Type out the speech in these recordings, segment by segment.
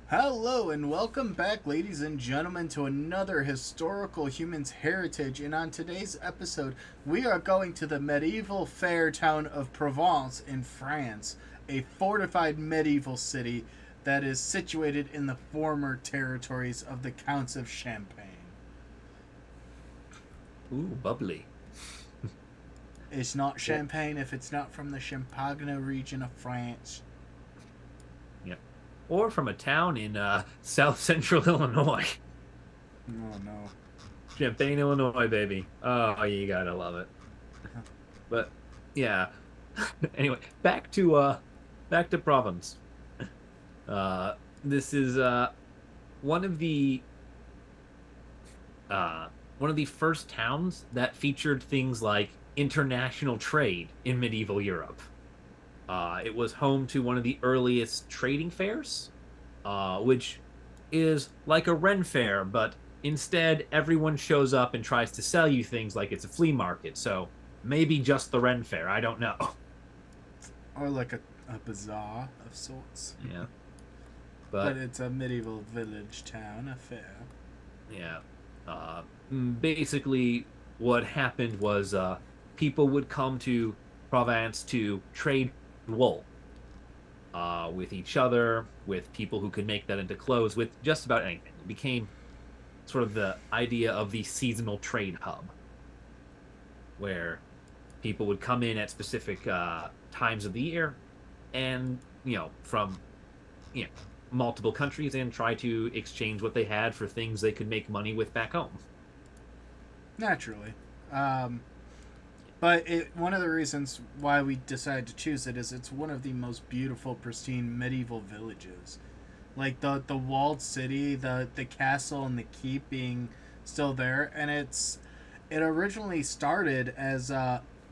Hello and welcome back, ladies and gentlemen, to another historical humans heritage. And on today's episode, we are going to the medieval fair town of Provence in France, a fortified medieval city that is situated in the former territories of the Counts of Champagne. Ooh, bubbly. It's not Yeah, Champagne if it's not from the Champagne region of France. yeah. Or from a town in South Central Illinois. Oh no. Champaign, Illinois, baby. Oh, you gotta love it. But yeah. Anyway, back to Provence. This is one of the one of the first towns that featured things like international trade in medieval Europe. It was home to one of the earliest trading fairs, which is like a Ren fair, but instead everyone shows up and tries to sell you things like it's a flea market. So maybe just the Ren fair. I don't know. Or like a bazaar of sorts. Yeah, But but it's a medieval village town, a fair. yeah, uh, basically what happened was people would come to Provence to trade wool with each other, with people who could make that into clothes, with just about anything. It became sort of the idea of the seasonal trade hub, where people would come in at specific times of the year, and from you know multiple countries, and try to exchange what they had for things they could make money with back home. Naturally. Um, but one of the reasons why we decided to choose it is it's one of the most beautiful, pristine medieval villages. Like the walled city, the castle and the keep being still there, and it originally started as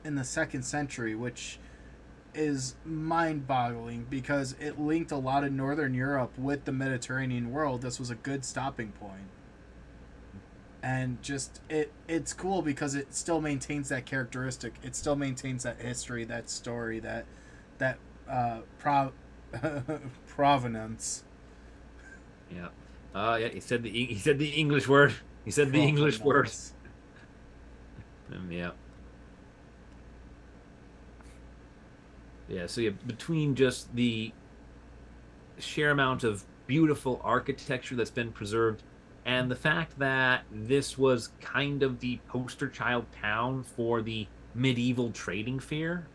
in the second century, which is mind-boggling because it linked a lot of northern Europe with the Mediterranean world. This was a good stopping point, and just it's cool because it still maintains that characteristic. It still maintains that history, that story, that uh, pro- provenance. Yeah, yeah. He said the English word. He said the English word. Provenance. Yeah, yeah. So yeah, between just the sheer amount of beautiful architecture that's been preserved, and the fact that this was kind of the poster child town for the medieval trading fair,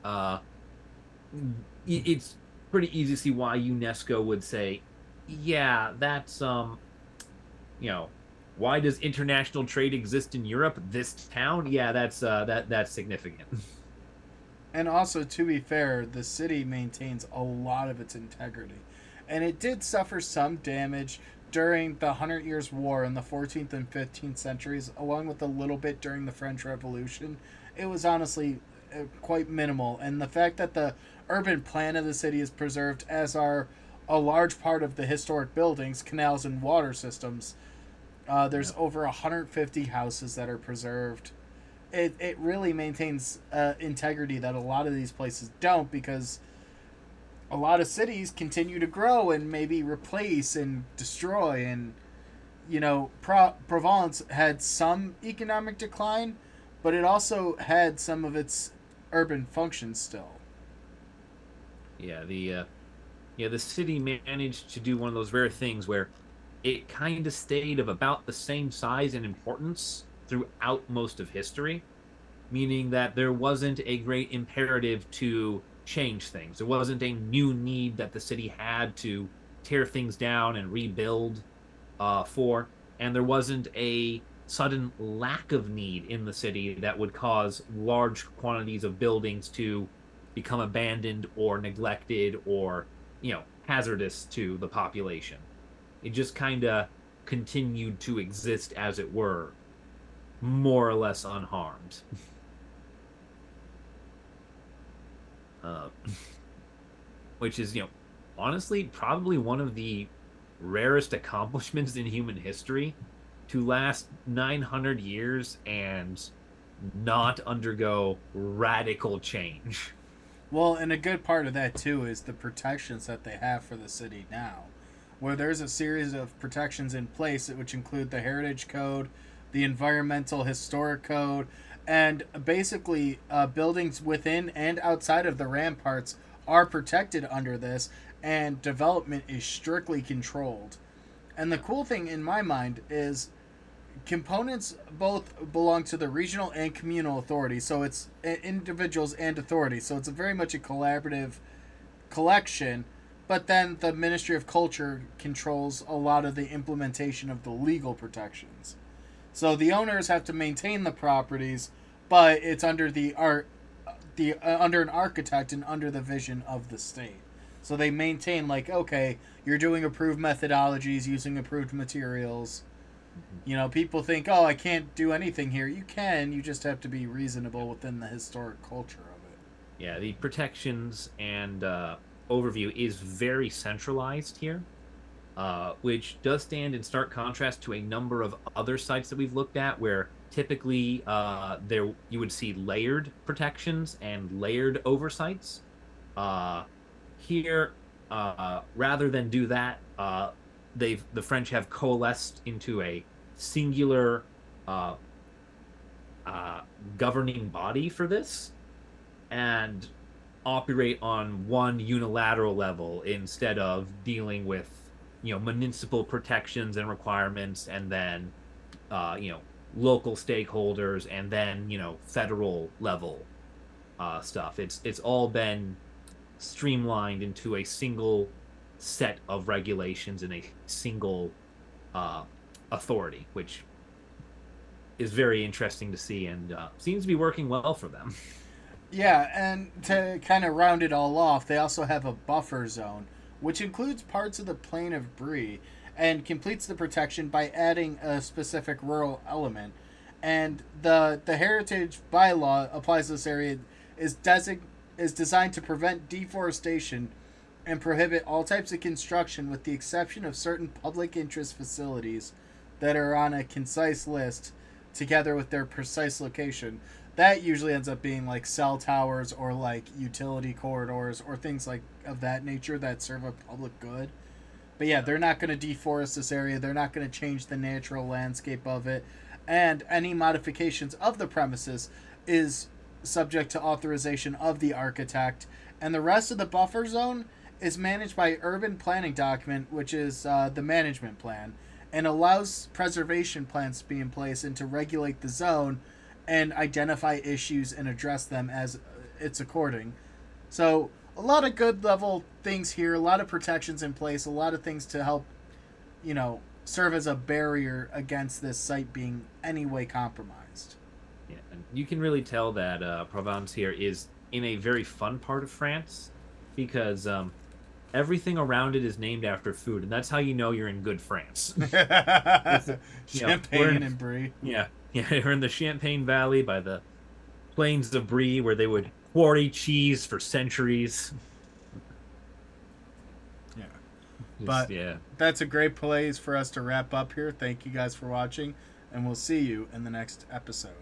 it's pretty easy to see why UNESCO would say, yeah, that's you know, why does international trade exist in Europe? This town, yeah, that's significant. And also, to be fair, the city maintains a lot of its integrity. And it did suffer some damage during the Hundred Years' War in the 14th and 15th centuries, along with a little bit during the French Revolution. It was honestly quite minimal. And the fact that the urban plan of the city is preserved, as are a large part of the historic buildings, canals, and water systems, there's Yeah. over 150 houses that are preserved. It really maintains integrity that a lot of these places don't, because a lot of cities continue to grow and maybe replace and destroy. And Provence had some economic decline, but it also had some of its urban functions still. Yeah, the city managed to do one of those rare things where it kind of stayed of about the same size and importance throughout most of history, meaning that there wasn't a great imperative to change things. There wasn't a new need that the city had to tear things down and rebuild for, and there wasn't a sudden lack of need in the city that would cause large quantities of buildings to become abandoned or neglected or hazardous to the population. It just kind of continued to exist as it were, more or less unharmed. uh, which is, honestly, probably one of the rarest accomplishments in human history, to last 900 years and not undergo radical change. Well, and a good part of that too is the protections that they have for the city now. where there's a series of protections in place, which include the Heritage Code, the Environmental Historic Code, and basically buildings within and outside of the ramparts are protected under this, and development is strictly controlled. And the cool thing in my mind is components both belong to the regional and communal authority, so it's individuals and authorities, so it's very much a collaborative collection. But then the Ministry of Culture controls a lot of the implementation of the legal protections. So the owners have to maintain the properties, but it's under under an architect and under the vision of the state. So they maintain, like, okay, you're doing approved methodologies using approved materials. You know, people think, oh, I can't do anything here. You can. You just have to be reasonable within the historic culture of it. Yeah, the protections and overview is very centralized here, which does stand in stark contrast to a number of other sites that we've looked at, where typically there you would see layered protections and layered oversights. Here, rather than do that, the French have coalesced into a singular governing body for this, and operate on one unilateral level instead of dealing with municipal protections and requirements, and then local stakeholders, and then federal level stuff. It's all been streamlined into a single set of regulations and a single authority, which is very interesting to see, and seems to be working well for them. Yeah, and to kind of round it all off, they also have a buffer zone, which includes parts of the plain of Brie, and completes the protection by adding a specific rural element. And the heritage bylaw applies to this area is designed to prevent deforestation and prohibit all types of construction with the exception of certain public interest facilities that are on a concise list together with their precise location. That usually ends up being like cell towers or like utility corridors or things like of that nature that serve a public good. But yeah, they're not going to deforest this area. They're not going to change the natural landscape of it. And any modifications of the premises is subject to authorization of the architect. And the rest of the buffer zone is managed by urban planning document, which is the management plan, and allows preservation plans to be in place and to regulate the zone and identify issues and address them as it's according. So a lot of good level things here, a lot of protections in place, a lot of things to help, serve as a barrier against this site being any way compromised. Yeah, and you can really tell that Provence here is in a very fun part of France, because everything around it is named after food, and that's how you know you're in good France. Champagne and Brie. Yeah, we're in the Champagne Valley by the plains of Brie, where they would quarry cheese for centuries. Yeah. But yeah, that's a great place for us to wrap up here. Thank you guys for watching, and we'll see you in the next episode.